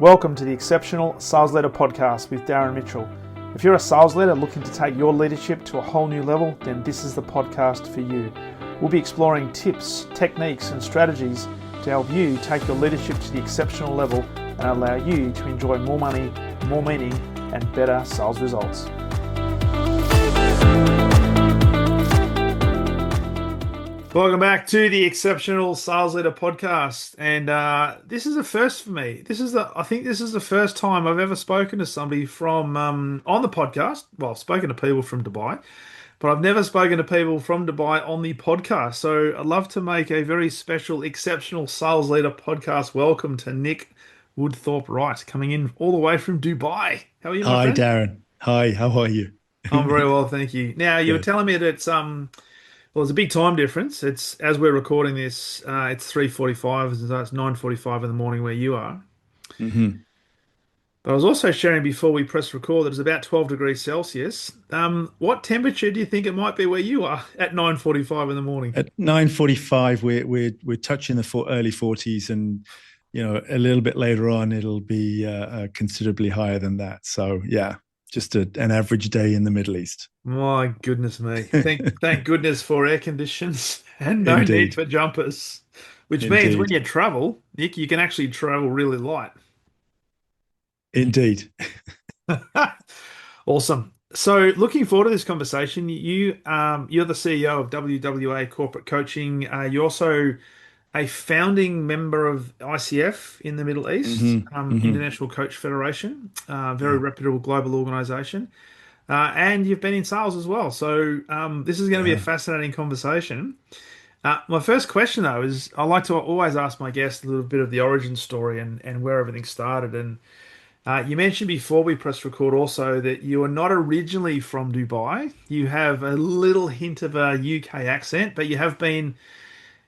Welcome to the Exceptional Sales Leader Podcast with Darren Mitchell. If you're a sales leader looking to take your leadership to a whole new level, then this is the podcast for you. We'll be exploring tips, techniques, and strategies to help you take your leadership to the exceptional level and allow you to enjoy more money, more meaning, and better sales results. Welcome back to the Exceptional Sales Leader Podcast, and this is a first for me. I think this is the first time I've ever spoken to somebody from on the podcast. Well, I've spoken to people from Dubai, but I've never spoken to people from Dubai on the podcast. So I'd love to make a very special Exceptional Sales Leader Podcast welcome to Nic Woodthorpe-Wright, coming in all the way from Dubai. How are you, my Hi, friend? Darren. Hi, how are you? I'm very well, thank you. Now, you were Good. telling me that well, there's a big time difference. It's as we're recording this, it's 3:45, so it's 9:45 in the morning where you are. hmm But I was also sharing before we press record that it's about 12 degrees Celsius. What temperature do you think it might be where you are at 9:45 in the morning? At 9:45, we're touching the early 40s, and a little bit later on, it'll be considerably higher than that. So yeah, just an average day in the Middle East. My goodness me. Thank goodness for air conditions and no need Indeed, for jumpers. Which means when indeed, you travel, Nick, you can actually travel really light. indeed. Awesome. So, looking forward to this conversation. You're the CEO of WWA Corporate Coaching. You're also a founding member of ICF in the Middle East, hmm hmm International Coach Federation, very Yeah, reputable global organization. And you've been in sales as well. So, this is going to be a yeah. fascinating conversation. My first question, though, is I like to always ask my guests a little bit of the origin story and where everything started. And you mentioned before we pressed record also that you are not originally from Dubai. You have a little hint of a UK accent, but you have been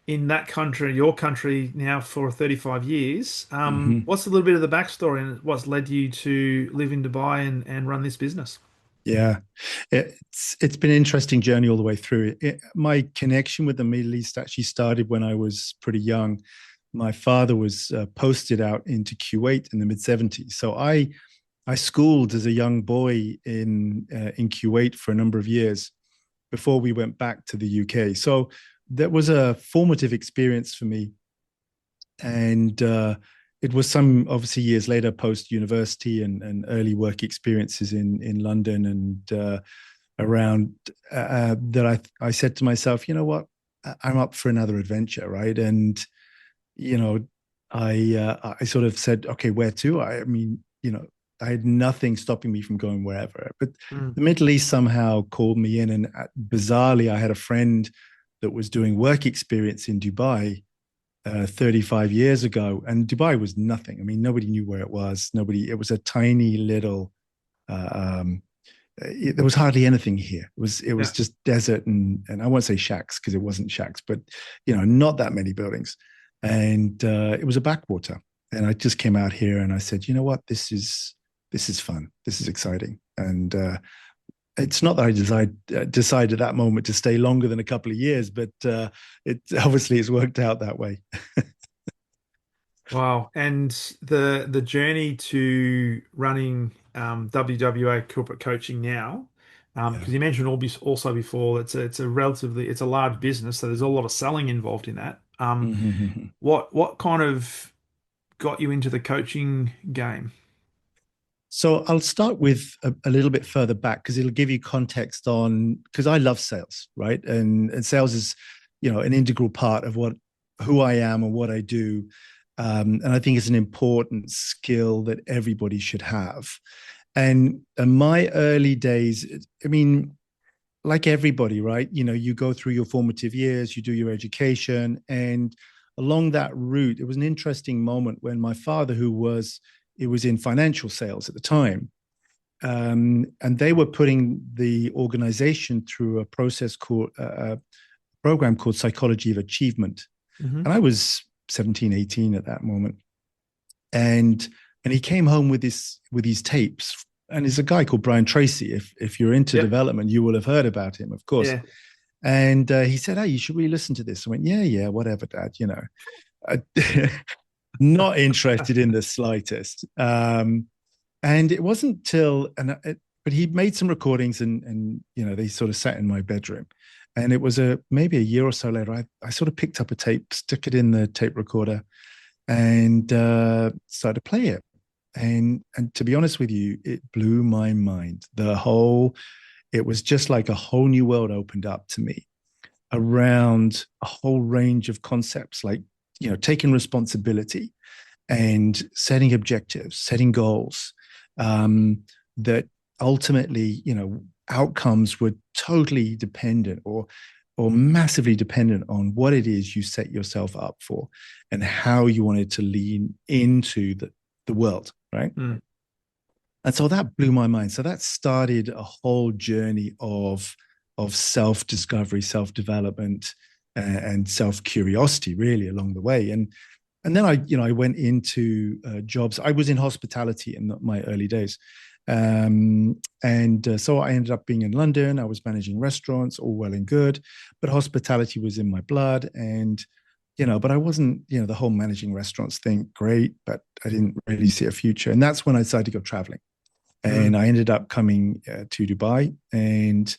in that country, your country, now for 35 years. hmm What's a little bit of the backstory and what's led you to live in Dubai and run this business? Yeah, it's been an interesting journey all the way through. My connection with the Middle East actually started when I was pretty young. My father was posted out into Kuwait in the mid '70s, so I schooled as a young boy in Kuwait for a number of years before we went back to the UK. So that was a formative experience for me, and it was some obviously years later, post university and early work experiences in London and around that I said to myself, you know what, I'm up for another adventure, right? And you know, I sort of said, okay, where to? I mean, I had nothing stopping me from going wherever. But Mm. the Middle East somehow called me in, and bizarrely, I had a friend that was doing work experience in Dubai 35 years ago, and Dubai was nothing. I mean, nobody knew where it was. Nobody. It was a tiny little. Uh, um, there was hardly anything here. It was Yeah. just desert and I won't say shacks because it wasn't shacks, but not that many buildings, and it was a backwater. And I just came out here and I said, you know what, this is fun, this is exciting, and it's not that I decided at that moment to stay longer than a couple of years, but it obviously has worked out that way. Wow. And the journey to running WWA Corporate Coaching now, Yeah. because you mentioned also before it's a large business, so there's a lot of selling involved in that. Mhm. What kind of got you into the coaching game? So I'll start with a little bit further back because it'll give you context on, because I love sales, right? And sales is, an integral part of who I am and what I do. And I think it's an important skill that everybody should have. And in my early days, I mean, like everybody, right? You go through your formative years, you do your education, and along that route, it was an interesting moment when my father, it was in financial sales at the time, and they were putting the organization through a process called a program called Psychology of Achievement, Hmm. and I was 17, 18 at that moment, and he came home with these tapes. And it's a guy called Brian Tracy. If you're into Yep. development, you will have heard about him, of course. Yeah. And he said, "Hey, you should really listen to this." I went, "Yeah, yeah, whatever, Dad." I, not interested in the slightest. And it wasn't till, but he made some recordings, and they sort of sat in my bedroom. And it was maybe a year or so later, I sort of picked up a tape, stuck it in the tape recorder, and started to play it. And to be honest with you, it blew my mind. It was just like a whole new world opened up to me around a whole range of concepts, like, taking responsibility and setting objectives, setting goals, that ultimately, outcomes were totally dependent or massively dependent on what it is you set yourself up for and how you wanted to lean into the world, right? Mm. And so that blew my mind. So that started a whole journey of self-discovery, self-development, and self-curiosity, really, along the way. And then I went into jobs. I was in hospitality in my early days. So I ended up being in London. I was managing restaurants, all well and good, but hospitality was in my blood. And, but I wasn't, the whole managing restaurants thing, great, but I didn't really see a future. And that's when I decided to go traveling. And I ended up coming to Dubai, and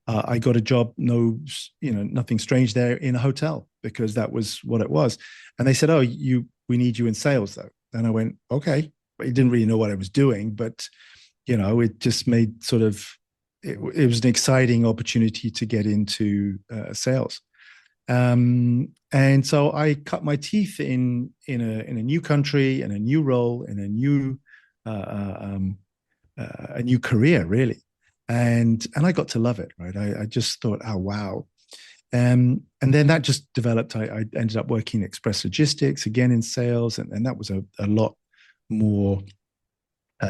I got a job, nothing strange there, in a hotel, because that was what it was. And they said, "Oh, we need you in sales, though." And I went, "Okay." But I didn't really know what I was doing, but it just made it was an exciting opportunity to get into sales. And so I cut my teeth in a new country, in a new role, in a new career, really. And I got to love it, right? I just thought, oh, wow. And then that just developed. I ended up working in express logistics, again in sales, and that was a lot more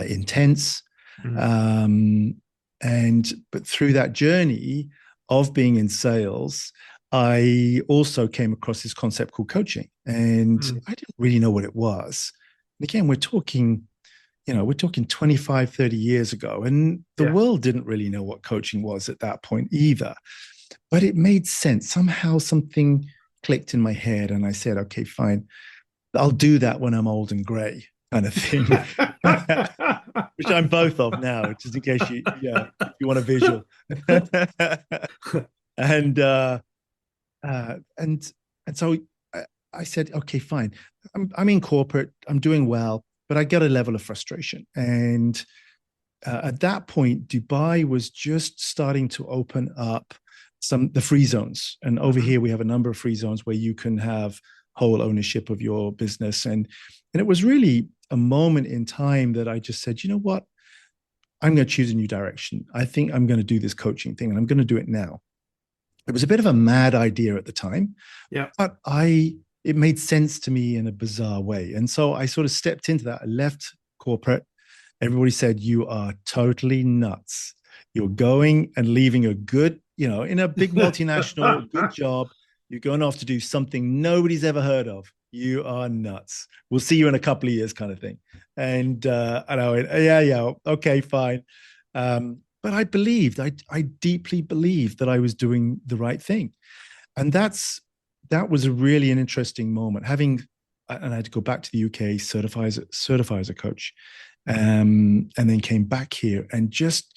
intense. Mm. But through that journey of being in sales, I also came across this concept called coaching, and I didn't really know what it was. And again, we're talking 25, 30 years ago, and the world didn't really know what coaching was at that point either. But it made sense. Somehow something clicked in my head, and I said, okay, fine, I'll do that when I'm old and gray, kind of thing. Which I'm both of now, just in case if you want a visual. and so I said, okay, fine. I'm in corporate. I'm doing well, but I get a level of frustration. And at that point, Dubai was just starting to open up the free zones. And over here, we have a number of free zones where you can have whole ownership of your business. And it was really a moment in time that I just said, you know what? I'm going to choose a new direction. I think I'm going to do this coaching thing, and I'm going to do it now. It was a bit of a mad idea at the time, but it made sense to me in a bizarre way. And so I sort of stepped into that. I left corporate. Everybody said, you are totally nuts. You're going and leaving a good, in a big multinational, good job. You're going off to do something nobody's ever heard of. You are nuts. We'll see you in a couple of years, kind of thing. And I went, yeah, okay, fine. But I deeply believed that I was doing the right thing. And that was really an interesting moment. And I had to go back to the UK, certify as a coach, and then came back here, and just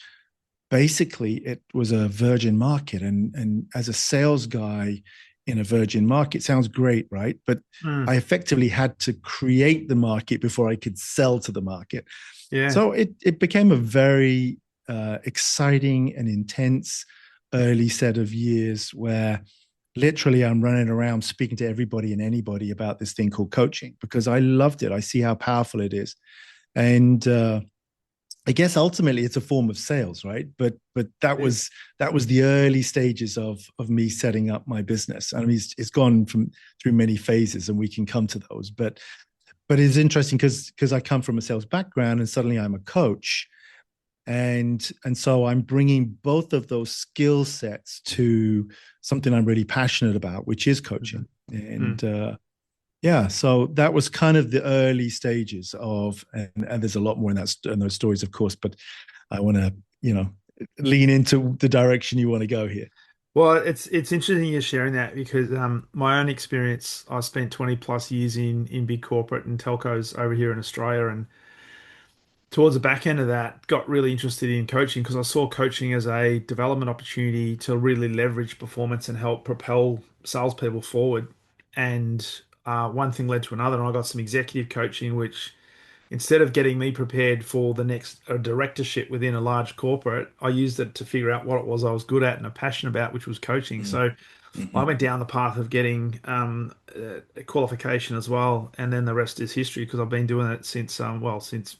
basically it was a virgin market. And as a sales guy in a virgin market, sounds great, right? But I effectively had to create the market before I could sell to the market. Yeah. So it became a very exciting and intense early set of years where literally I'm running around speaking to everybody and anybody about this thing called coaching, because I loved it. I see how powerful it is. And I guess ultimately it's a form of sales, right? But that was the early stages of me setting up my business. I mean, it's gone through many phases, and we can come to those. But it's interesting because I come from a sales background, and suddenly I'm a coach, and so I'm bringing both of those skill sets to something I'm really passionate about, which is coaching. And so that was kind of the early stages of, and there's a lot more in those stories, of course, but I want to, lean into the direction you want to go here. Well, it's interesting you're sharing that because my own experience, I spent 20 plus years in big corporate and telcos over here in Australia, and towards the back end of that, got really interested in coaching because I saw coaching as a development opportunity to really leverage performance and help propel salespeople forward. And one thing led to another, and I got some executive coaching, which instead of getting me prepared for the next directorship within a large corporate, I used it to figure out what it was I was good at and a passion about, which was coaching. Mm. So I Hmm. went down the path of getting a qualification as well, and then the rest is history because I've been doing it since since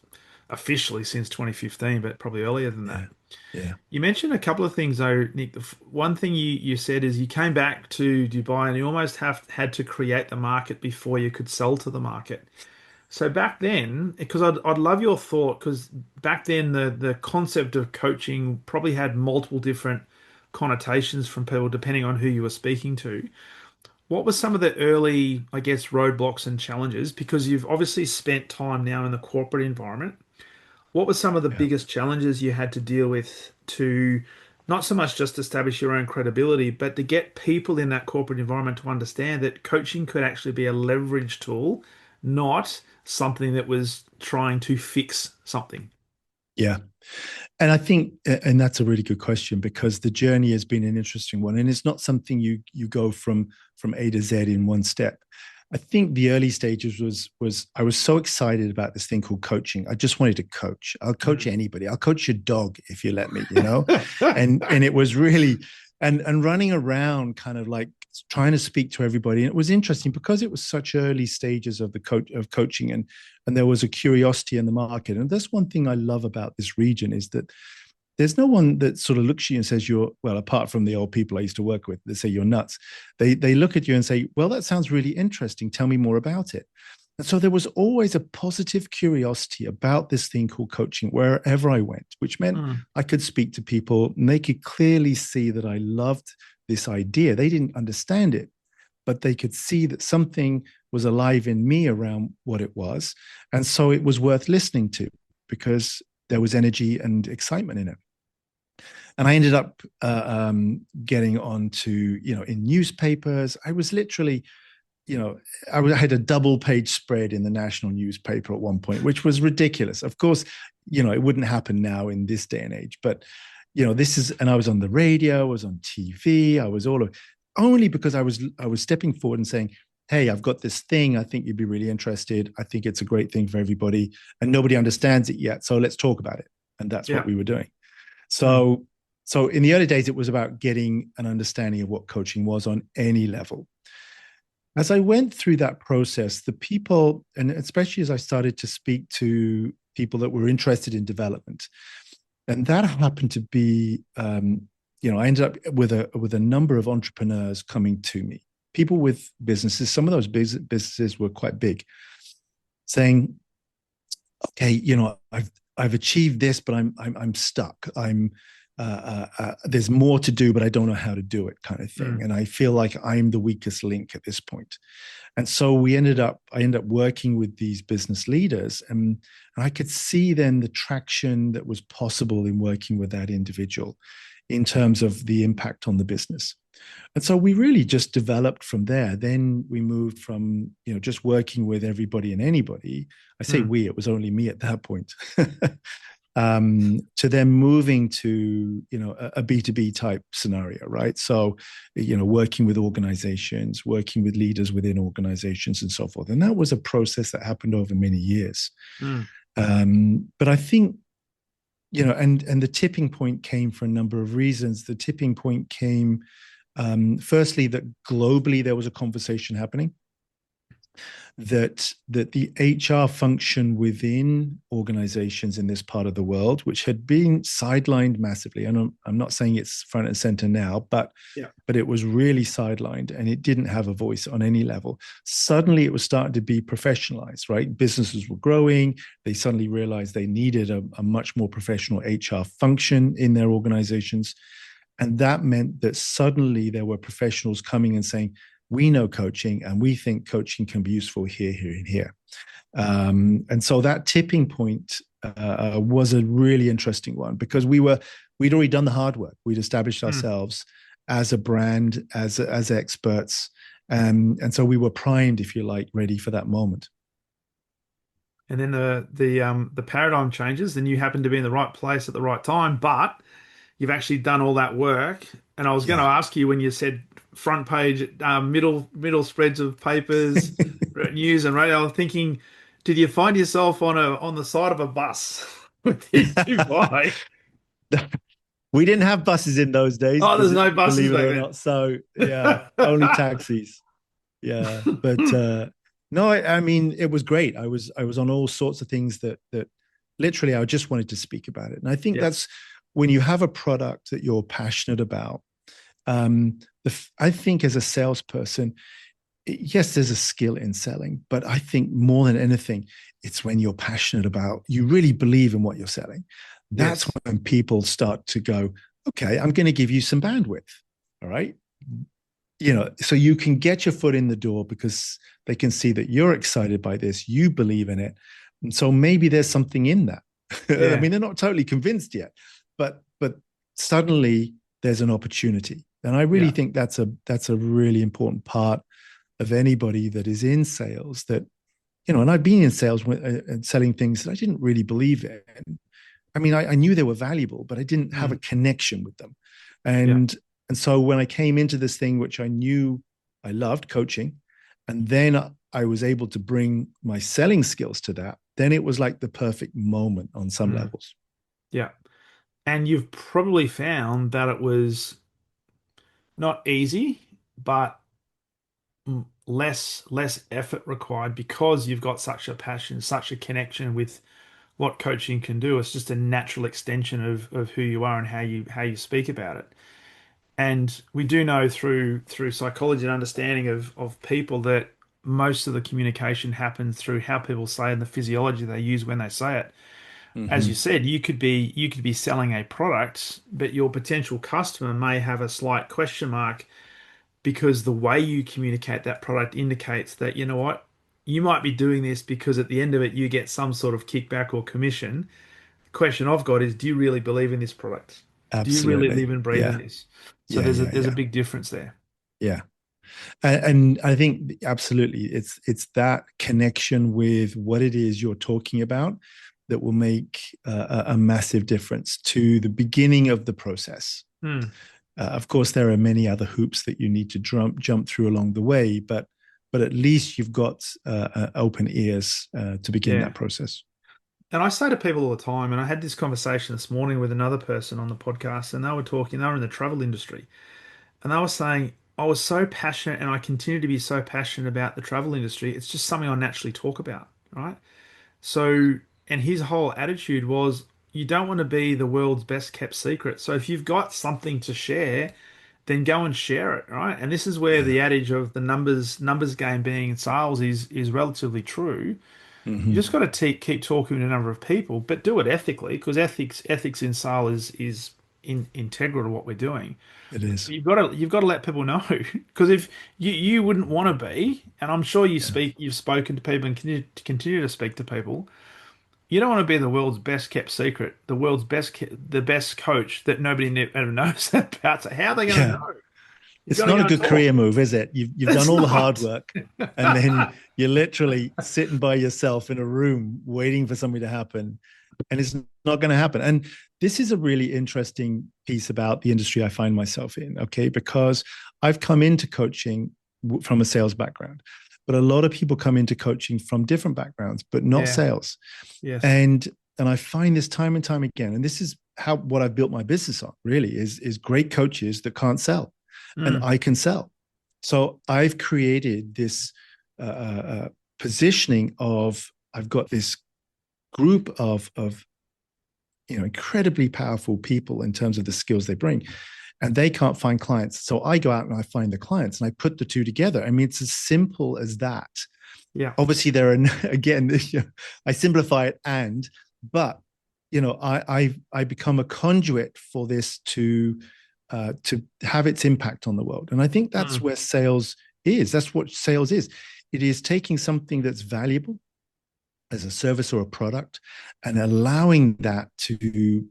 officially since 2015, but probably earlier than that. Yeah. Yeah. You mentioned a couple of things though, Nick. One thing you said is you came back to Dubai and you almost have had to create the market before you could sell to the market. So back then, because I'd love your thought, because back then the concept of coaching probably had multiple different connotations from people depending on who you were speaking to. What were some of the early, I guess, roadblocks and challenges? Because you've obviously spent time now in the corporate environment. What were some of the Yeah. biggest challenges you had to deal with to not so much just establish your own credibility, but to get people in that corporate environment to understand that coaching could actually be a leverage tool, not something that was trying to fix something? Yeah. And I think, and that's a really good question because the journey has been an interesting one, and it's not something you go from A to Z in one step. I think the early stages was I was so excited about this thing called coaching. I just wanted to coach. I'll coach Mm. anybody. I'll coach your dog if you let me, you know. And it was really and running around kind of like trying to speak to everybody. And it was interesting because it was such early stages of the coaching, and there was a curiosity in the market. And that's one thing I love about this region is that there's no one that sort of looks at you and says you're, well, apart from the old people I used to work with, they say you're nuts. They look at you and say, well, that sounds really interesting. Tell me more about it. And so there was always a positive curiosity about this thing called coaching wherever I went, which meant Mm. I could speak to people and they could clearly see that I loved this idea. They didn't understand it, but they could see that something was alive in me around what it was. And so it was worth listening to because there was energy and excitement in it. And I ended up getting onto, in newspapers. I was literally, I had a double page spread in the national newspaper at one point, which was ridiculous. Of course, it wouldn't happen now in this day and age, but and I was on the radio, I was on TV, I was all of, only because I was stepping forward and saying, hey, I've got this thing. I think you'd be really interested. I think it's a great thing for everybody, and nobody understands it yet. So let's talk about it. And that's what Yeah. we were doing. Mm. So in the early days, it was about getting an understanding of what coaching was on any level. As I went through that process, the people, and especially as I started to speak to people that were interested in development, and that happened to be, I ended up with a number of entrepreneurs coming to me, people with businesses. Some of those businesses were quite big, saying, "Okay, I've achieved this, but I'm stuck. There's more to do, but I don't know how to do it, kind of thing. Mm. And I feel like I'm the weakest link at this point." And so I ended up working with these business leaders, and I could see then the traction that was possible in working with that individual in terms of the impact on the business. And so we really just developed from there. Then we moved from, just working with everybody and anybody. I say Mm. we, it was only me at that point. To then moving to a B2B type scenario, right? So working with organizations, working with leaders within organizations and so forth. And that was a process that happened over many years. Mm. But I think and the tipping point came for a number of reasons. The tipping point came firstly that globally there was a conversation happening that the HR function within organizations in this part of the world, which had been sidelined massively, and I'm not saying it's front and center now, but Yeah. it was really sidelined and it didn't have a voice on any level. Suddenly it was starting to be professionalized, right? Businesses were growing. They suddenly realized they needed a much more professional HR function in their organizations. And that meant that suddenly there were professionals coming and saying, we know coaching and we think coaching can be useful here, here, and here. And so that tipping point was a really interesting one because we'd already done the hard work. We'd established Mm. ourselves. as a brand, as experts. And so we were primed, if you like, ready for that moment. And then the paradigm changes, then you happen to be in the right place at the right time, but you've actually done all that work. And I was going to Yeah. ask you when you said front page, middle spreads of papers, news and radio. I was thinking, did you find yourself on the side of a bus with these two bikes? We didn't have buses in those days, Oh, there's no buses believe it back or not. So yeah, only then. taxis. Yeah, but no, I mean it was great. I was on all sorts of things that literally I just wanted to speak about it, and I think Yeah. that's when you have a product that you're passionate about. I think as a salesperson, yes, there's a skill in selling, but I think more than anything, it's when you're passionate about, you really believe in what you're selling. That's Yes. when people start to go, okay, I'm going to give you some bandwidth. All right. So you can get your foot in the door because they can see that you're excited by this, you believe in it. And so maybe there's something in that. I Yeah. mean, they're not totally convinced yet, but suddenly there's an opportunity. And I really Yeah. think that's a really important part of anybody that is in sales that, and I've been in sales and selling things that I didn't really believe in. I mean, I knew they were valuable, but I didn't have a Mm. connection with them. Yeah. And so when I came into this thing, which I knew I loved coaching, and then I was able to bring my selling skills to that, then it was like the perfect moment on some Mm. levels. Yeah. And you've probably found that it was not easy, but less effort required because you've got such a passion, such a connection with what coaching can do. It's just a natural extension of who you are and how you speak about it. And we do know through psychology and understanding of people that most of the communication happens through how people say and the physiology they use when they say it. As you Mm-hmm. said, you could be selling a product, but your potential customer may have a slight question mark because the way you communicate that product indicates that, you know what, you might be doing this because at the end of it, you get some sort of kickback or commission. The question I've got is, do you really believe in this product? Do you really live Absolutely. and breathe in Yeah. this? So Yeah. Yeah. there's a Yeah. big difference there. Yeah. And I think absolutely, it's that connection with what it is you're talking about that will make a massive difference to the beginning of the process. Hmm. Of course, there are many other hoops that you need to jump through along the way, but at least you've got open ears to begin Yeah. that process. And I say to people all the time, and I had this conversation this morning with another person on the podcast, and they were in the travel industry, and they were saying, I was so passionate and I continue to be so passionate about the travel industry. It's just something I naturally talk about, right? So, and his whole attitude was, you don't want to be the world's best kept secret. So if you've got something to share, then go and share it, right? And this is where Yeah. the adage of the numbers game being in sales is relatively true. You just Mm-hmm. got to keep talking to a number of people, but do it ethically because ethics in sales is integral to what we're doing. It is. You've got to let people know because if you wouldn't want to be, and I'm sure Yeah. you've spoken to people and continue to speak to people. You don't want to be the world's best kept secret, the best coach that nobody ever knows about. So how are they going to Yeah. know? You've It's got to not a go and good talk. career move, is it? You've done It's all the hard not. work, and then you're literally sitting by yourself in a room waiting for something to happen, and it's not going to happen. And this is a really interesting piece about the industry I find myself in, okay? Because I've come into coaching from a sales background, but a lot of people come into coaching from different backgrounds, but not Yeah. sales. Yes. And I find this time and time again, and this is how what I've built my business on really is great coaches that can't sell, and Mm. I can sell. So I've created this positioning of I've got this group of incredibly powerful people in terms of the skills they bring, and they can't find clients. So I go out and I find the clients, and I put the two together. I mean, it's as simple as that. Yeah. Obviously, there are again, I simplify it, but I become a conduit for this to have its impact on the world. And I think that's Mm. where sales is. That's what sales is. It is taking something that's valuable as a service or a product and allowing that to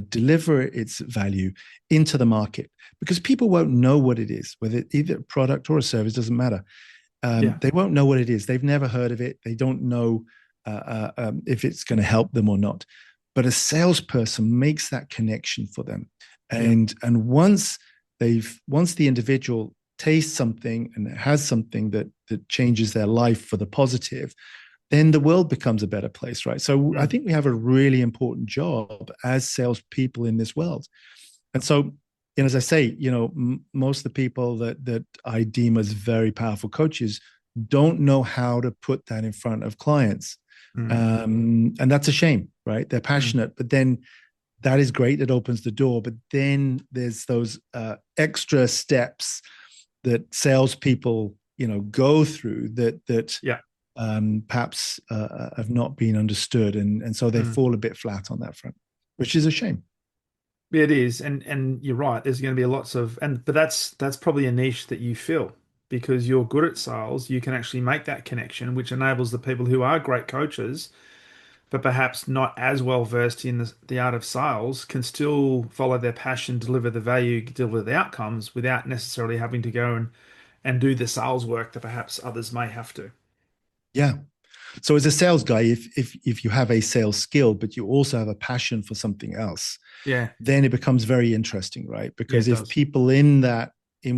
deliver its value into the market, because people won't know what it is, whether either a product or a service, doesn't matter. Yeah. They won't know what it is. They've never heard of it. They don't know if it's going to help them or not. But a salesperson makes that connection for them, Yeah. and once the individual tastes something and has something that changes their life for the positive, then the world becomes a better place, right? So I think we have a really important job as salespeople in this world. And so, as I say, most of the people that I deem as very powerful coaches don't know how to put that in front of clients. Mm. And that's a shame, right? They're Mm. passionate, but then that is great. It opens the door. But then there's those extra steps that salespeople, go through that Yeah. perhaps have not been understood, and so they Mm. fall a bit flat on that front, which is a shame. It is, and you're right. There's going to be lots of, but that's probably a niche that you fill because you're good at sales. You can actually make that connection, which enables the people who are great coaches, but perhaps not as well versed in the art of sales, can still follow their passion, deliver the value, deliver the outcomes without necessarily having to go and do the sales work that perhaps others may have to. Yeah. So as a sales guy, if you have a sales skill, but you also have a passion for something else, Yeah, then it becomes very interesting, right? yeah, Because it if does. people in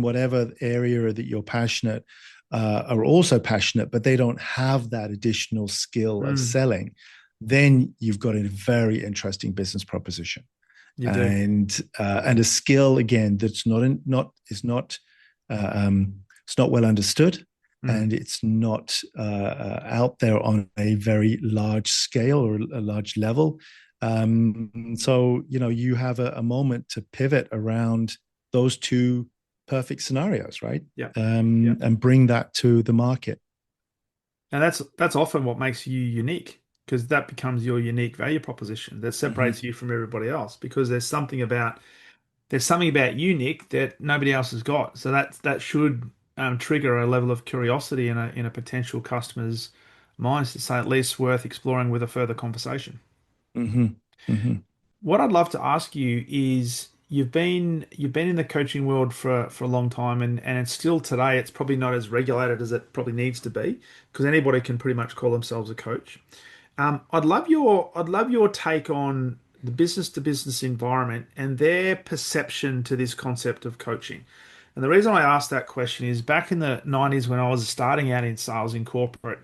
whatever area that you're passionate are also passionate, but they don't have that additional skill of Mm, selling, then you've got a very interesting business proposition, you do. and a skill again that's it's not well understood, Mm. and it's not out there on a very large scale or a large level. So you have a moment to pivot around those two perfect scenarios, right? Yeah, yeah. And bring that to the market. And that's often what makes you unique because that becomes your unique value proposition that Mm-hmm. separates you from everybody else because there's something about you, Nick, that nobody else has got. So that should trigger a level of curiosity in a potential customer's minds to say at least worth exploring with a further conversation. Mm-hmm. Mm-hmm. What I'd love to ask you is you've been in the coaching world for a long time and it's still today it's probably not as regulated as it probably needs to be because anybody can pretty much call themselves a coach. I'd love your take on the business to business environment and their perception to this concept of coaching. And the reason I asked that question is back in the 90s when I was starting out in sales in corporate,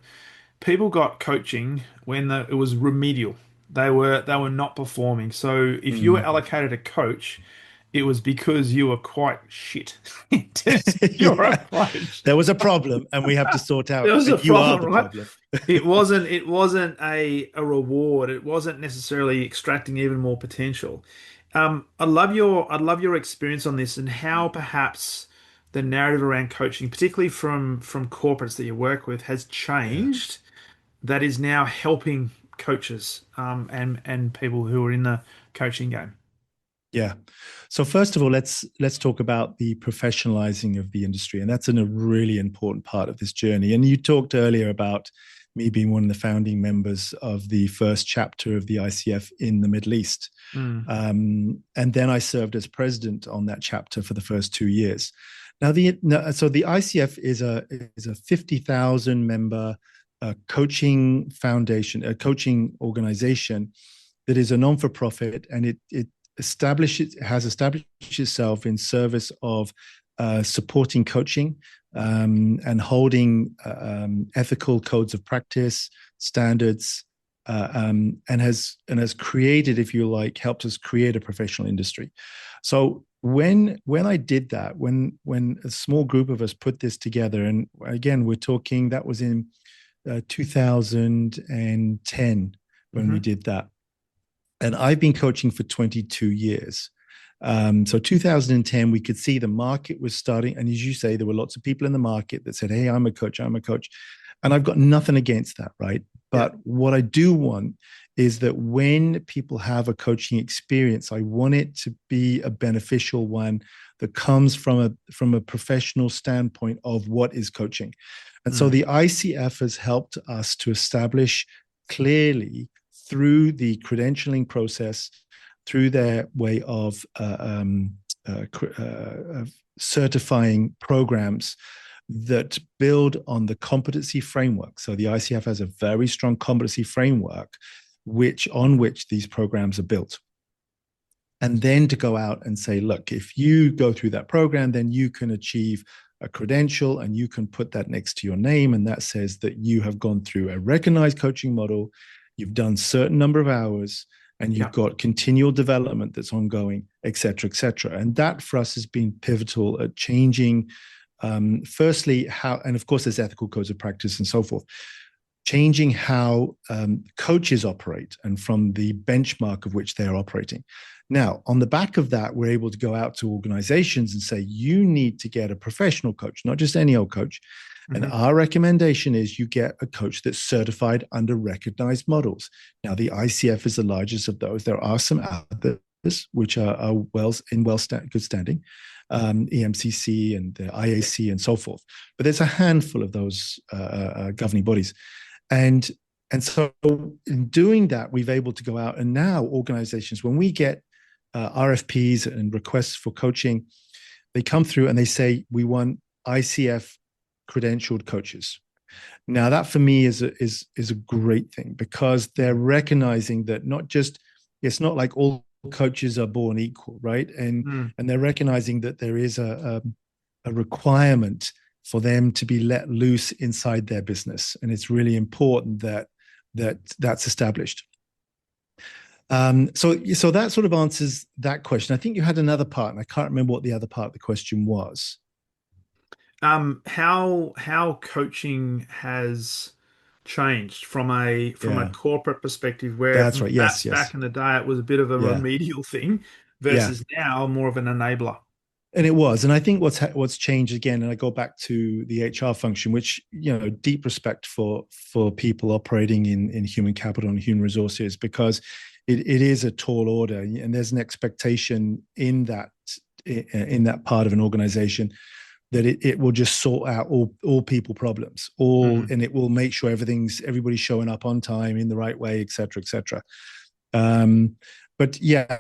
people got coaching when it was remedial. They were not performing. So if you were Mm. allocated a coach, it was because you were quite shit in terms of your Yeah, approach. there was a problem, and we have to sort out. There was a And you are problem, the right? problem. It wasn't a reward. It wasn't necessarily extracting even more potential. I'd love your experience on this and how perhaps the narrative around coaching, particularly from corporates that you work with, has Yeah. changed that is now helping coaches and people who are in the coaching game. Yeah. So first of all, let's talk about the professionalizing of the industry, and that's a really important part of this journey. And you talked earlier about me being one of the founding members of the first chapter of the ICF in the Middle East, Mm. and then I served as president on that chapter for the first 2 years. So the ICF is a 50,000 member coaching foundation, a coaching organization that is a non for profit, and it has established itself in service of supporting coaching and holding ethical codes of practice, standards, and has created, if you like, helped us create a professional industry. So when I did that, when a small group of us put this together, and again we're talking that was in 2010 when we Hmm. did that, and I've been coaching for 22 years. So 2010, we could see the market was starting. And as you say, there were lots of people in the market that said, hey, I'm a coach, I'm a coach. And I've got nothing against that, right? Yeah. But what I do want is that when people have a coaching experience, I want it to be a beneficial one that comes from a professional standpoint of what is coaching. And so Mm. the ICF has helped us to establish clearly through the credentialing process through their way of certifying programs that build on the competency framework. So the ICF has a very strong competency framework on which these programs are built. And then to go out and say, look, if you go through that program, then you can achieve a credential and you can put that next to your name. And that says that you have gone through a recognized coaching model, you've done a certain number of hours, and you've got continual development that's ongoing, et cetera, et cetera. And that for us has been pivotal at changing, firstly, how, and of course, there's ethical codes of practice and so forth, changing how coaches operate and from the benchmark of which they're operating. Now, on the back of that, we're able to go out to organizations and say, you need to get a professional coach, not just any old coach. Mm-hmm. And our recommendation is you get a coach that's certified under recognized models. Now, the ICF is the largest of those. There are some others which are good standing, EMCC and the IAC and so forth. But there's a handful of those governing bodies. And so in doing that, we've able to go out and now organizations, when we get RFPs and requests for coaching, they come through and they say, we want ICF credentialed coaches. Now that for me is a great thing, because they're recognizing that it's not like all coaches are born equal, right? And they're recognizing that there is a requirement for them to be let loose inside their business. And it's really important that's established. So that sort of answers that question. I think you had another part, and I can't remember what the other part of the question was. How coaching has changed from a corporate perspective, where that's right. Yes. back in the day it was a bit of a remedial thing versus now more of an enabler. And it was, and I think what's changed again, and I go back to the HR function, which, deep respect for people operating in human capital and human resources, because it is a tall order, and there's an expectation in that part of an organization that it will just sort out all people problems, and it will make sure everybody's showing up on time in the right way, et cetera, et cetera. But yeah,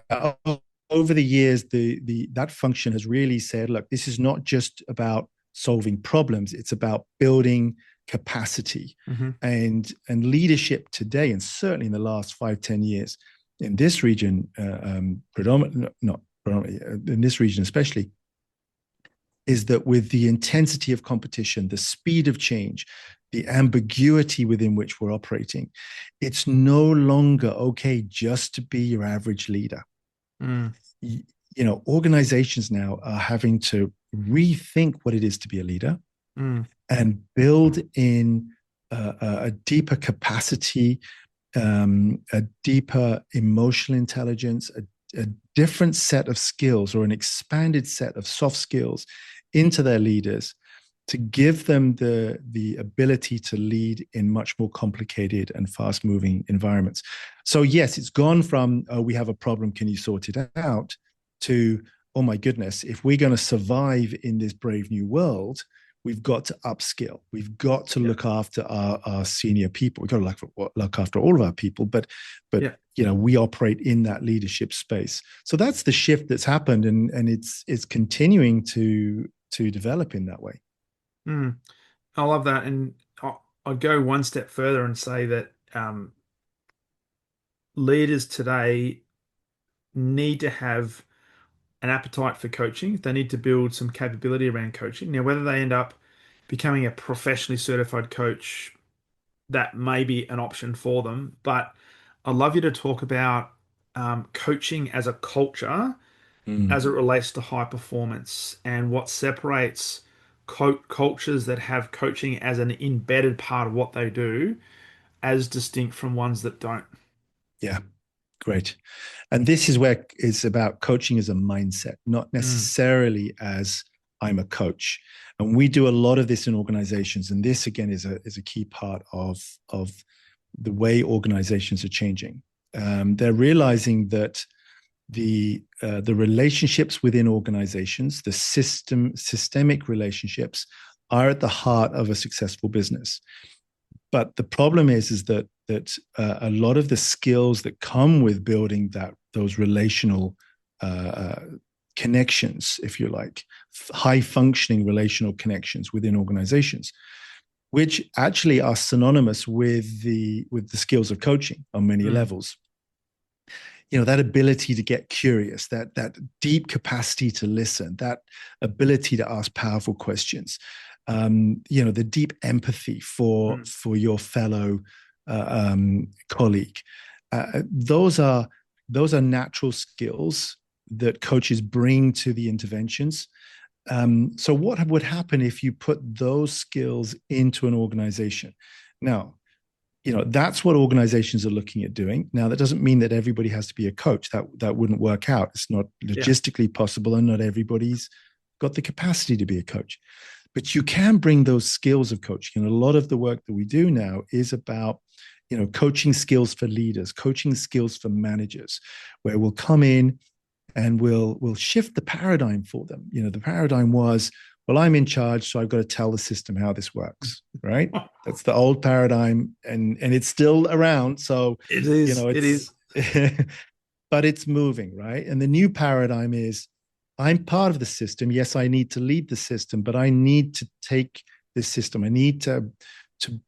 over the years, that function has really said, look, this is not just about solving problems, it's about building capacity. And leadership today, and certainly in the last 5-10 years in this region, not predominantly, in this region especially, is that with the intensity of competition, the speed of change, the ambiguity within which we're operating, it's no longer okay just to be your average leader. Organizations now are having to rethink what it is to be a leader and build in a deeper capacity, a deeper emotional intelligence, a different set of skills, or an expanded set of soft skills into their leaders to give them the ability to lead in much more complicated and fast-moving environments. So yes, it's gone from, we have a problem, can you sort it out, to, oh my goodness, if we're going to survive in this brave new world, we've got to upskill. We've got to look after our senior people. We've got to look after all of our people, but we operate in that leadership space. So that's the shift that's happened, and it's continuing to develop in that way. I love that. And I'd go one step further and say that leaders today need to have an appetite for coaching. They need to build some capability around coaching. Now, whether they end up becoming a professionally certified coach, that may be an option for them. But I'd love you to talk about coaching as a culture as it relates to high performance, and what separates cultures that have coaching as an embedded part of what they do as distinct from ones that don't. Yeah, great. And this is where it's about coaching as a mindset, not necessarily as I'm a coach. And we do a lot of this in organizations. And this, again, is a key part of the way organizations are changing. They're realizing that the relationships within organizations, the systemic relationships, are at the heart of a successful business. But the problem is that a lot of the skills that come with building those relational connections, if you like, high functioning relational connections within organizations, which actually are synonymous with the skills of coaching on many levels. That ability to get curious, that deep capacity to listen, that ability to ask powerful questions, the deep empathy for your fellow colleague. Those are natural skills that coaches bring to the interventions. So what would happen if you put those skills into an organization? Now, that's what organizations are looking at doing. Now, that doesn't mean that everybody has to be a coach. That wouldn't work out. It's not logistically possible, and not everybody's got the capacity to be a coach. But you can bring those skills of coaching. And a lot of the work that we do now is about, coaching skills for leaders, coaching skills for managers, where we'll come in and we'll shift the paradigm for them. The paradigm was, well, I'm in charge, so I've got to tell the system how this works, right? That's the old paradigm, and it's still around. So it is. But it's moving, right? And the new paradigm is, I'm part of the system. Yes, I need to lead the system, but I need to take this system. I need to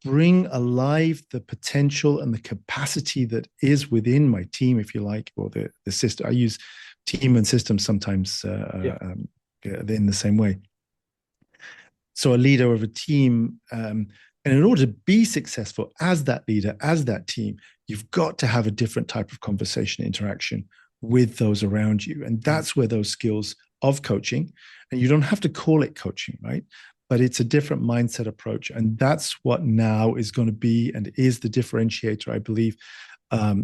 bring alive the potential and the capacity that is within my team, if you like, or the system. I use team and system sometimes in the same way. So a leader of a team, and in order to be successful as that leader, as that team, you've got to have a different type of conversation interaction with those around you. And that's where those skills of coaching, and you don't have to call it coaching, right? But it's a different mindset approach. And that's what now is going to be and is the differentiator, I believe,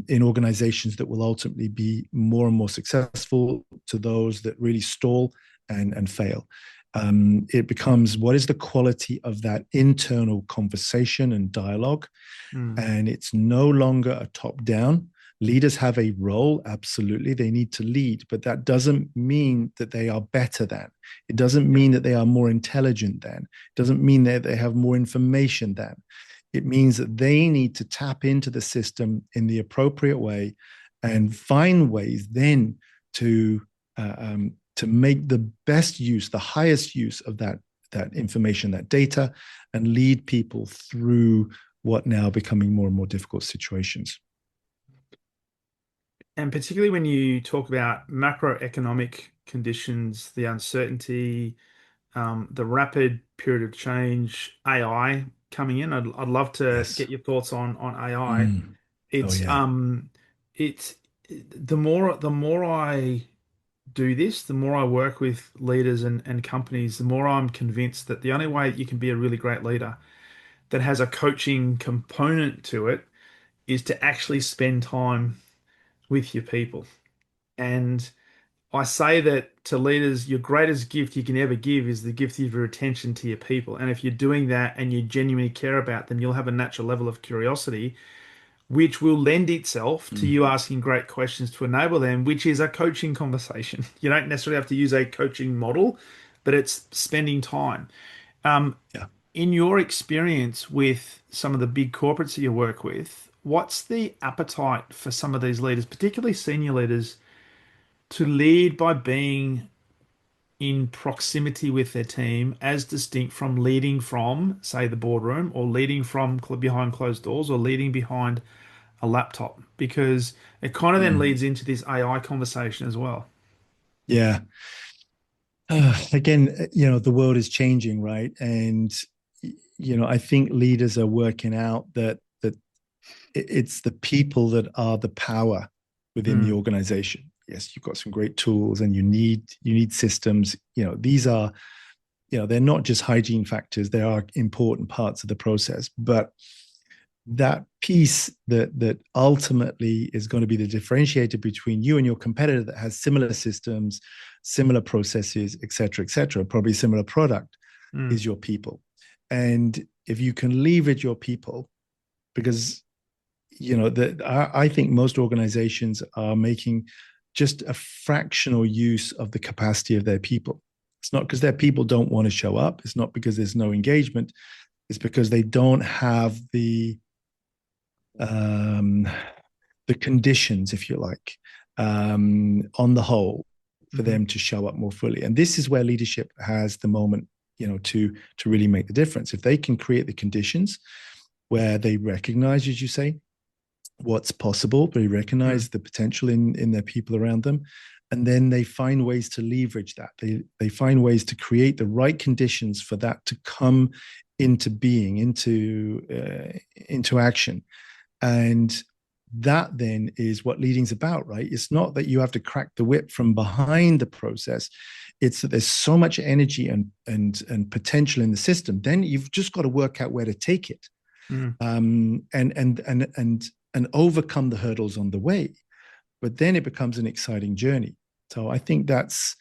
in organizations that will ultimately be more and more successful to those that really stall and fail. It becomes, what is the quality of that internal conversation and dialogue? And it's no longer a top-down. Leaders have a role, absolutely. They need to lead, but that doesn't mean that they are better than. It doesn't mean that they are more intelligent than. It doesn't mean that they have more information than. It means that they need to tap into the system in the appropriate way and find ways then to make the best use, the highest use of that information, that data, and lead people through what now becoming more and more difficult situations. And particularly when you talk about macroeconomic conditions, the uncertainty, the rapid period of change, AI coming in, I'd love to Yes. get your thoughts on AI. Oh It's yeah. it's the more I do this, the more I work with leaders and companies, the more I'm convinced that the only way you can be a really great leader that has a coaching component to it is to actually spend time with your people. And I say that to leaders, your greatest gift you can ever give is the gift of your attention to your people. And if you're doing that and you genuinely care about them, you'll have a natural level of curiosity, which will lend itself to you asking great questions to enable them, which is a coaching conversation. You don't necessarily have to use a coaching model, but it's spending time. Yeah. In your experience with some of the big corporates that you work with, what's the appetite for some of these leaders, particularly senior leaders, to lead by being in proximity with their team as distinct from leading from, say, the boardroom or leading from behind closed doors or leading behind a laptop? Because it kind of then leads into this AI conversation as well. Yeah. Again, the world is changing, right? And I think leaders are working out that it's the people that are the power within the Mm, organization. Yes, you've got some great tools, and you need systems. These are, they're not just hygiene factors. They are important parts of the process, but that piece that ultimately is going to be the differentiator between you and your competitor that has similar systems, similar processes, et cetera, probably similar product, mm, is your people. And if you can leverage your people, because I think most organizations are making just a fractional use of the capacity of their people. It's not because their people don't want to show up. It's not because there's no engagement. It's because they don't have um, the conditions, if you like, on the whole, for Hmm. them to show up more fully. And this is where leadership has the moment, to really make the difference. If they can create the conditions where they recognize, as you say, what's possible, they Mm. recognize the potential in their people around them, and then they find ways to leverage that. They find ways to create the right conditions for that to come into being, into action. And that then is what leading's about, right? It's not that you have to crack the whip from behind the process. It's that there's so much energy and potential in the system. Then you've just got to work out where to take it, Mm. and overcome the hurdles on the way. But then it becomes an exciting journey. So I think that's,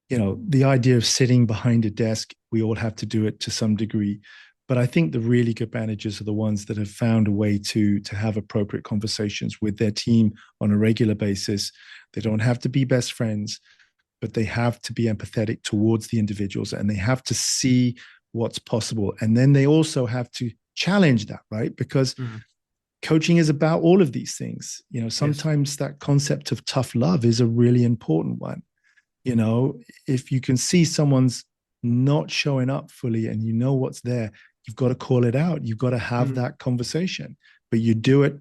the idea of sitting behind a desk. We all have to do it to some degree, but I think the really good managers are the ones that have found a way to have appropriate conversations with their team on a regular basis. They don't have to be best friends, but they have to be empathetic towards the individuals, and they have to see what's possible. And then they also have to challenge that, right? Because Mm. coaching is about all of these things. Yes. Sometimes that concept of tough love is a really important one. you know if you can see someone's not showing up fully, and what's there, you've got to call it out. You've got to have Mm. that conversation, but you do it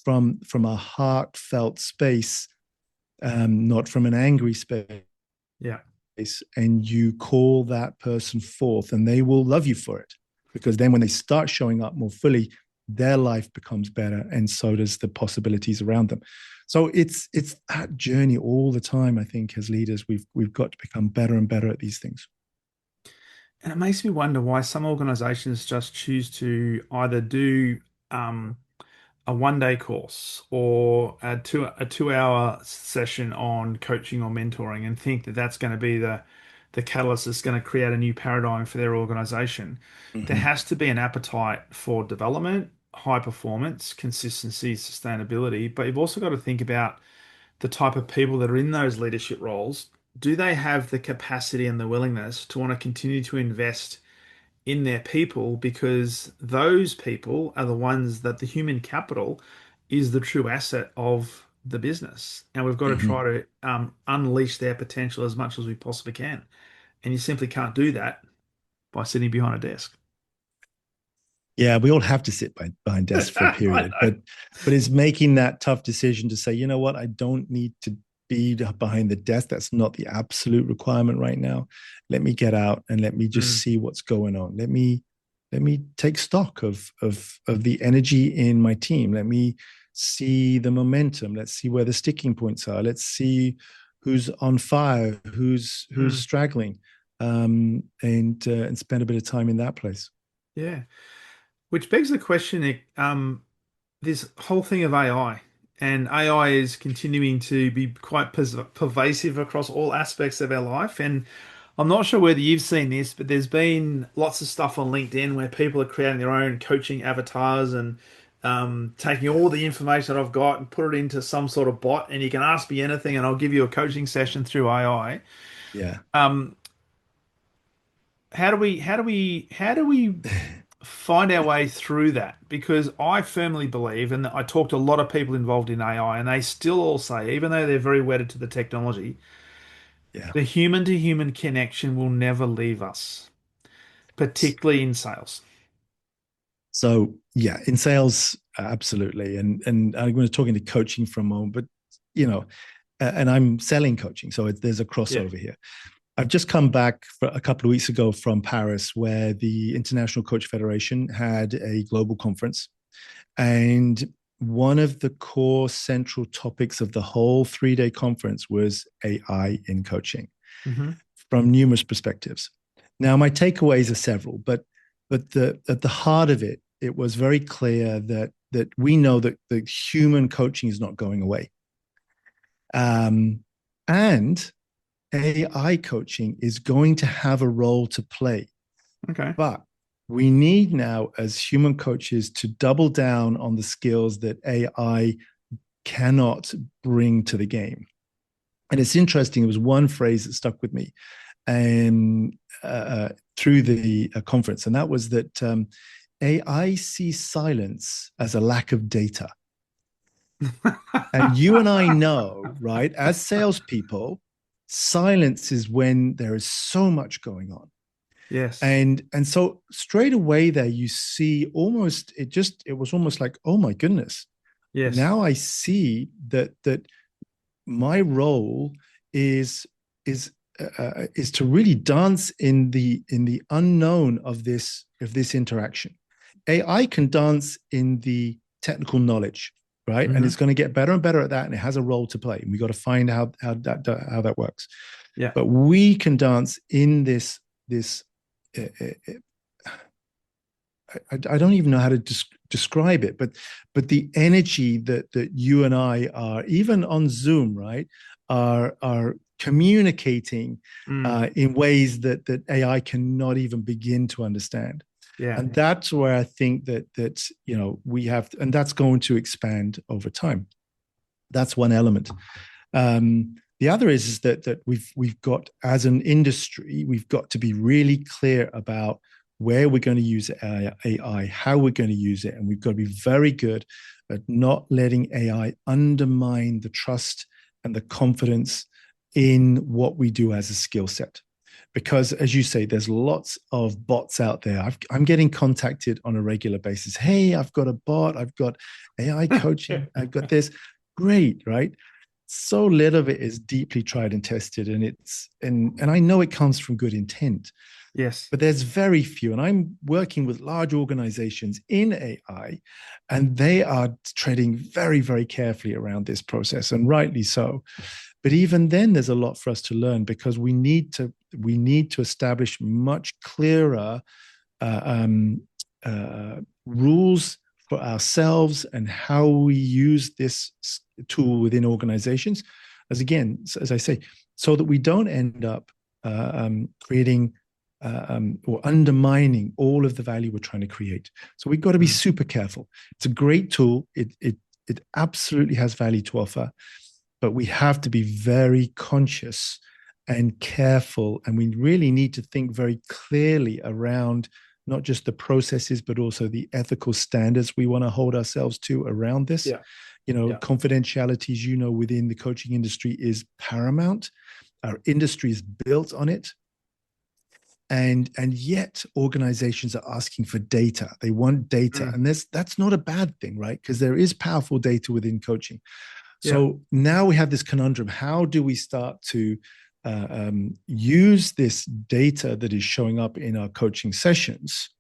from a heartfelt space, not from an angry space. Yeah. And you call that person forth, and they will love you for it, because then when they start showing up more fully, their life becomes better, and so does the possibilities around them. So it's that journey all the time. I think as leaders, we've got to become better and better at these things. And it makes me wonder why some organizations just choose to either do um, a 1 day course or a 2 hour session on coaching or mentoring and think that that's going to be the catalyst that's going to create a new paradigm for their organization. There Mm-hmm. has to be an appetite for development, high performance, consistency, sustainability, but you've also got to think about the type of people that are in those leadership roles. Do they have the capacity and the willingness to want to continue to invest in their people, because those people are the ones that the human capital is the true asset of the business. And we've got to Mm-hmm. try to unleash their potential as much as we possibly can. And you simply can't do that by sitting behind a desk. Yeah, we all have to sit behind desks for a I period, know. but it's making that tough decision to say, you know what, I don't need to be behind the desk. That's not the absolute requirement right now. Let me get out and let me just Mm, see what's going on. Let me take stock of the energy in my team. Let me see the momentum. Let's see where the sticking points are. Let's see who's on fire, who's mm, straggling, and spend a bit of time in that place. yeah. Which begs the question, Nick, this whole thing of AI, and AI is continuing to be quite pervasive across all aspects of our life. And I'm not sure whether you've seen this, but there's been lots of stuff on LinkedIn where people are creating their own coaching avatars and taking all the information that I've got and put it into some sort of bot, and you can ask me anything, and I'll give you a coaching session through AI. Yeah. Um, how do we find our way through that? Because I firmly believe, and I talk to a lot of people involved in AI, and they still all say, even though they're very wedded to the technology, Yeah. the human to human connection will never leave us, particularly in sales. So yeah, in sales, absolutely. And I'm going to talk into coaching for a moment, but you know, and I'm selling coaching, so there's a Yeah. crossover here. I've just come back for a couple of weeks ago from Paris, where the International Coach Federation had a global conference, and one of the core central topics of the whole 3 day conference was AI in coaching Hmm. from numerous perspectives. Now, my takeaways are several, but at the heart of it, it was very clear that we know that the human coaching is not going away, and AI coaching is going to have a role to play. Okay. But we need now, as human coaches, to double down on the skills that AI cannot bring to the game. And it's interesting. There was one phrase that stuck with me, and through the conference, and that was that AI sees silence as a lack of data. And you and I know, right, as salespeople, silence is when there is so much going on. Yes. And so straight away there you see almost it was almost like, oh my goodness, Yes. now I see that my role is is is to really dance in the unknown of this interaction. AI can dance in the technical knowledge, right? And it's Hmm. going to get better and better at that, and it has a role to play. And we got to find how that works. Yeah. But we can dance in this. I don't even know how to describe it, but the energy that you and I are even on Zoom, right, are communicating Mm. in ways that AI cannot even begin to understand. Yeah. And that's where I think that you know we have, and that's going to expand over time. That's one element. The other is that we've got, as an industry, we've got to be really clear about where we're going to use AI, how we're going to use it, and we've got to be very good at not letting AI undermine the trust and the confidence in what we do as a skill set. Because, as you say, there's lots of bots out there. I'm getting contacted on a regular basis. Hey, I've got a bot. I've got AI coaching. I've got this. Great, right? So little of it is deeply tried and tested, and I know it comes from good intent, Yes. but there's very few. And I'm working with large organizations in AI, and they are treading very, very carefully around this process, and rightly so. But even then, there's a lot for us to learn, because we need to establish much clearer uh, rules for ourselves and how we use this tool within organizations. As I say, so that we don't end up creating or undermining all of the value we're trying to create. So we've got to be Mm. super careful. It's a great tool. It absolutely has value to offer, but we have to be very conscious and careful, and we really need to think very clearly around not just the processes but also the ethical standards we want to hold ourselves to around this. Yeah. You know, Yeah. confidentiality, as you know, within the coaching industry is paramount. Our industry is built on it, and yet organizations are asking for data. They want data, Mm. and that's not a bad thing, right? Because there is powerful data within coaching. Yeah. So now we have this conundrum. How do we start to use this data that is showing up in our coaching sessions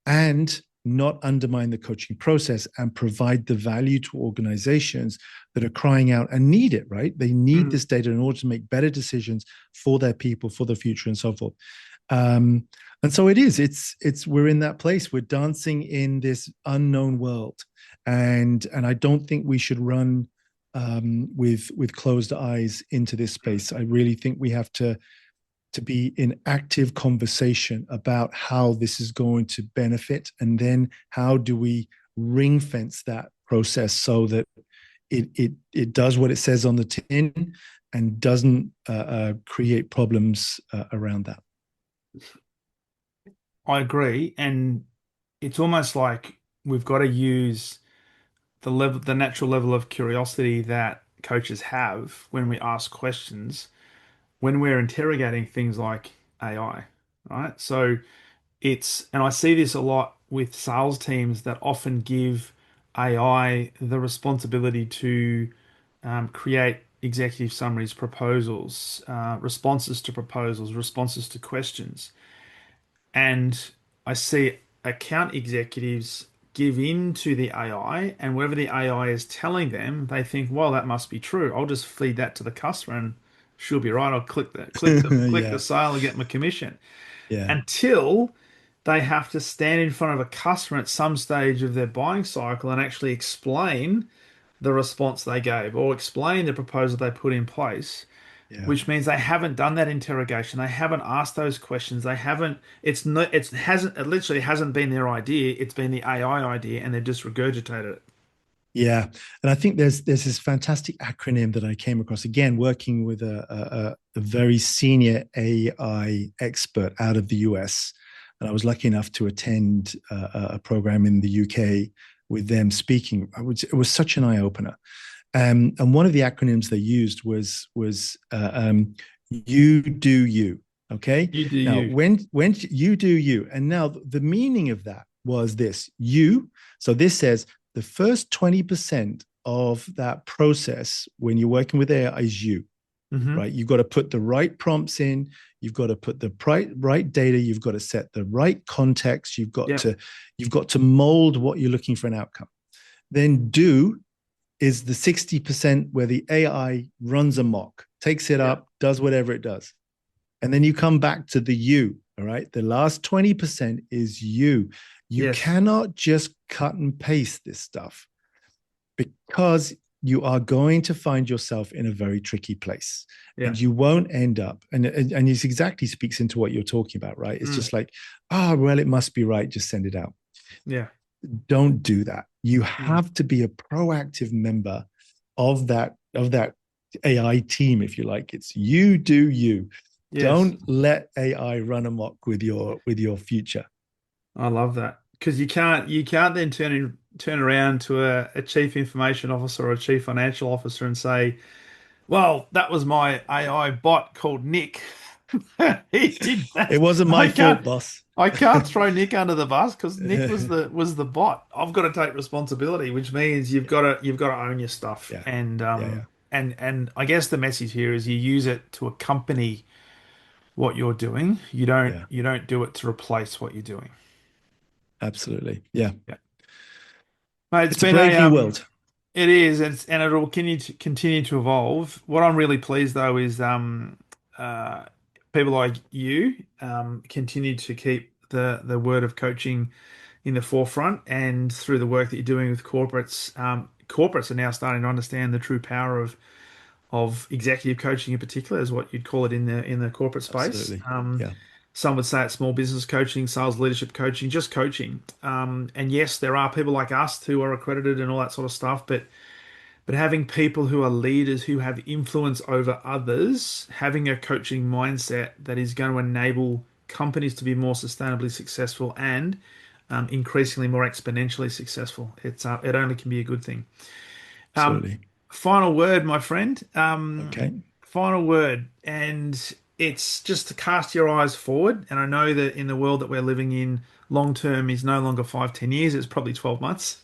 and not undermine the coaching process and provide the value to organizations that are crying out and need it, right? They need Mm. this data in order to make better decisions for their people, for the future, and so forth. Um, and so we're in that place. We're dancing in this unknown world. And I don't think we should run with closed eyes into this space. I really think we have to be in active conversation about how this is going to benefit, and then how do we ring fence that process so that it does what it says on the tin and doesn't create problems around that. I agree. And it's almost like we've got to use the natural level of curiosity that coaches have when we ask questions, when we're interrogating things like AI, right? So and I see this a lot with sales teams that often give AI the responsibility to create executive summaries, proposals, responses to proposals, responses to questions. And I see account executives give in to the AI, and whatever the AI is telling them, they think, well, that must be true. I'll just feed that to the customer and she'll be right. I'll click the Yeah, sale and get my commission. yeah, Until they have to stand in front of a customer at some stage of their buying cycle and actually explain the response they gave or explain the proposal they put in place, yeah. which means they haven't done that interrogation. They haven't asked those questions. They haven't, it's not, it literally hasn't been their idea. It's been the AI idea and they've just regurgitated it. Yeah, and I think there's this fantastic acronym that I came across again working with a very senior AI expert out of the US, and I was lucky enough to attend a program in the UK with them speaking. It was such an eye opener. And one of the acronyms they used was you do you. Okay. You do Now, you. when you do you, and now the meaning of that was this you. So this says the first 20% of that process when you're working with AI is you, Mm-hmm. right? You've got to put the right prompts in. You've got to put the right data. You've got to set the right context. Yep. You've got to mold what you're looking for an outcome. Then do is the 60% where the AI runs amok, takes it Yep. up, does whatever it does. And then you come back to the you, all right? The last 20% is you. You Yes. cannot just cut and paste this stuff because you are going to find yourself in a very tricky place Yeah. and you won't end up. And it exactly speaks into what you're talking about, right? It's Mm. just like, well, it must be right. Just send it out. Yeah. Don't do that. You Mm. have to be a proactive member of that AI team, if you like. It's you do you. Yes. Don't let AI run amok with your future. I love that because you can't then turn around to a chief information officer or a chief financial officer and say, "Well, that was my AI bot called Nick. He did It that. wasn't my I fault, can't boss. I can't throw Nick under the bus because Nick was Yeah, the bot. I've got to take responsibility, which means you've got to own your stuff. yeah, And yeah, I guess the message here is you use it to accompany what you're doing. You don't yeah. you don't do it to replace what you're doing. Absolutely. Yeah. Yeah. Mate, it's It's a been a brave new world. it is, and it'll continue to evolve. What I'm really pleased though is uh, people like you continue to keep the word of coaching in the forefront, and through the work that you're doing with corporates. Corporates are now starting to understand the true power of executive coaching in particular, is what you'd call it in the corporate space. Absolutely. Yeah. Some would say it's small business coaching, sales leadership coaching, just coaching. And yes, there are people like us who are accredited and all that sort of stuff, but having people who are leaders who have influence over others, having a coaching mindset that is going to enable companies to be more sustainably successful and increasingly more exponentially successful. It only can be a good thing. Um, Absolutely. Final word, my friend. Okay. Final word, and it's just to cast your eyes forward. And I know that in the world that we're living in, long term is no longer 5, 10 years. It's probably 12 months.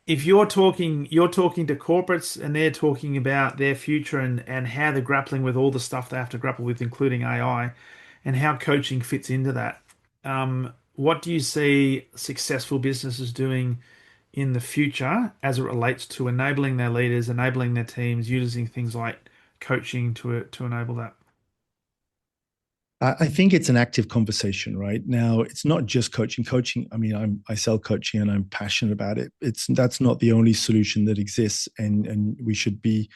If you're talking to corporates and they're talking about their future and how they're grappling with all the stuff they have to grapple with, including AI, and how coaching fits into that. What do you see successful businesses doing in the future as it relates to enabling their leaders, enabling their teams, using things like coaching to enable that? I think it's an active conversation right now. It's not just coaching. Coaching. I mean, I sell coaching and I'm passionate about it. That's not the only solution that exists, and we should be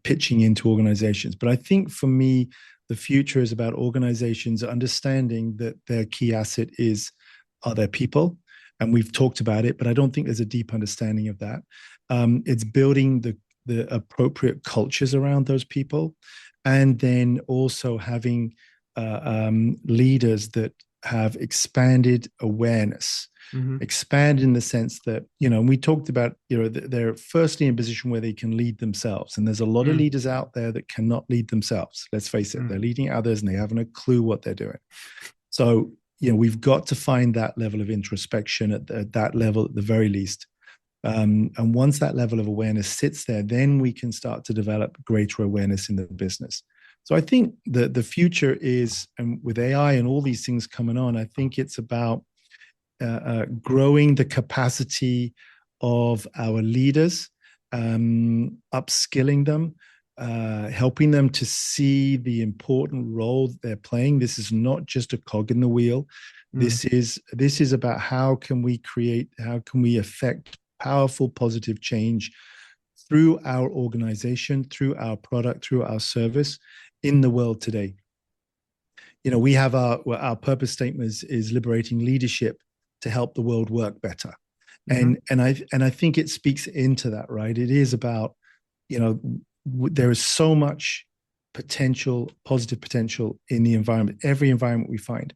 pitching into organizations. But I think for me, the future is about organizations understanding that their key asset are their people, and we've talked about it. But I don't think there's a deep understanding of that. It's building the appropriate cultures around those people, and then also having leaders that have expanded awareness, Hmm. expand in the sense that, we talked about, they're firstly in a position where they can lead themselves. And there's a lot of Mm, leaders out there that cannot lead themselves. Let's face it, they're mm. leading others and they haven't a clue what they're doing. So, we've got to find that level of introspection at that level, at the very least. And once that level of awareness sits there, then we can start to develop greater awareness in the business. So I think the future is, and with AI and all these things coming on, I think it's about growing the capacity of our leaders, upskilling them, helping them to see the important role that they're playing. This is not just a cog in the wheel. Mm. This is about how can we affect powerful, positive change through our organization, through our product, through our service in the world today. We have our purpose statement is liberating leadership to help the world work better. Hmm. And I think it speaks into that, right? It is about, there is so much potential, positive potential in the environment, every environment we find.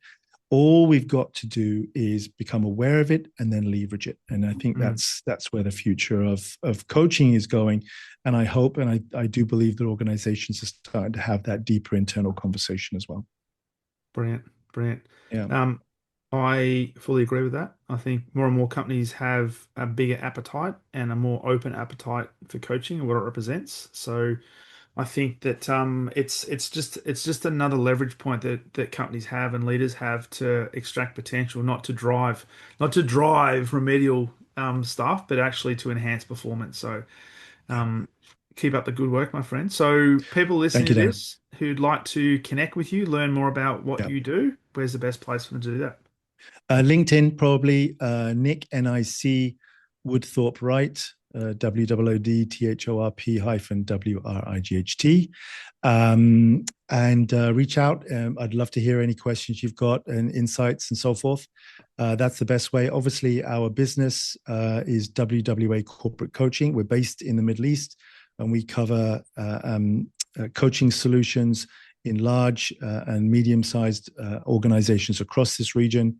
All we've got to do is become aware of it and then leverage it. And I think that's where the future of coaching is going. And I hope, and I do believe that organizations are starting to have that deeper internal conversation as well. Brilliant, brilliant. Yeah. I fully agree with that. I think more and more companies have a bigger appetite and a more open appetite for coaching and what it represents. So I think that it's just another leverage point that companies have and leaders have to extract potential, not to drive remedial stuff, but actually to enhance performance. So keep up the good work, my friend. So people listening Thank to you, Darren. this who'd like to connect with you, learn more about what Yeah. you do, where's the best place for them to do that? LinkedIn, probably Nic, Nic Woodthorpe-Wright, WWODTHORP-WRIGHT. And reach out. I'd love to hear any questions you've got and insights and so forth. That's the best way. Obviously, our business is WWA Corporate Coaching. We're based in the Middle East, and we cover coaching solutions in large and medium-sized organizations across this region,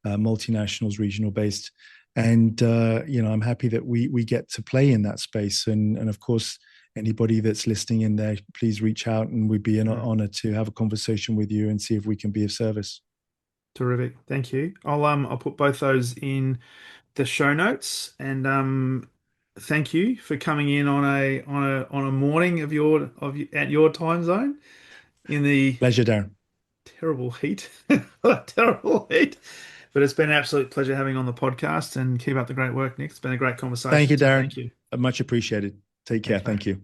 multinationals, regional based. And I'm happy that we get to play in that space. And of course, anybody that's listening in there, please reach out, and we'd be an honor to have a conversation with you and see if we can be of service. Terrific. Thank you. I'll put both those in the show notes, and thank you for coming in on a morning at your time zone in the Pleasure, Darren. terrible heat. Terrible heat. But it's been an absolute pleasure having you on the podcast, and keep up the great work, Nick. It's been a great Thank conversation. you, So Darren. thank you. Much appreciated. Take care. Thanks, Thank you.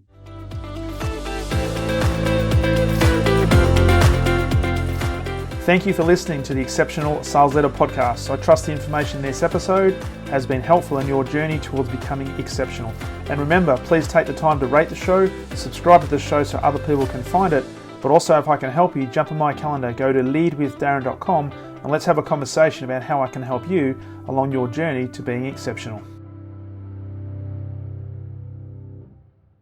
Thank you for listening to the Exceptional Sales Leader Podcast. I trust the information in this episode has been helpful in your journey towards becoming exceptional. And remember, please take the time to rate the show, subscribe to the show so other people can find it. But also, if I can help you, jump on my calendar, go to leadwithdarren.com, and let's have a conversation about how I can help you along your journey to being exceptional.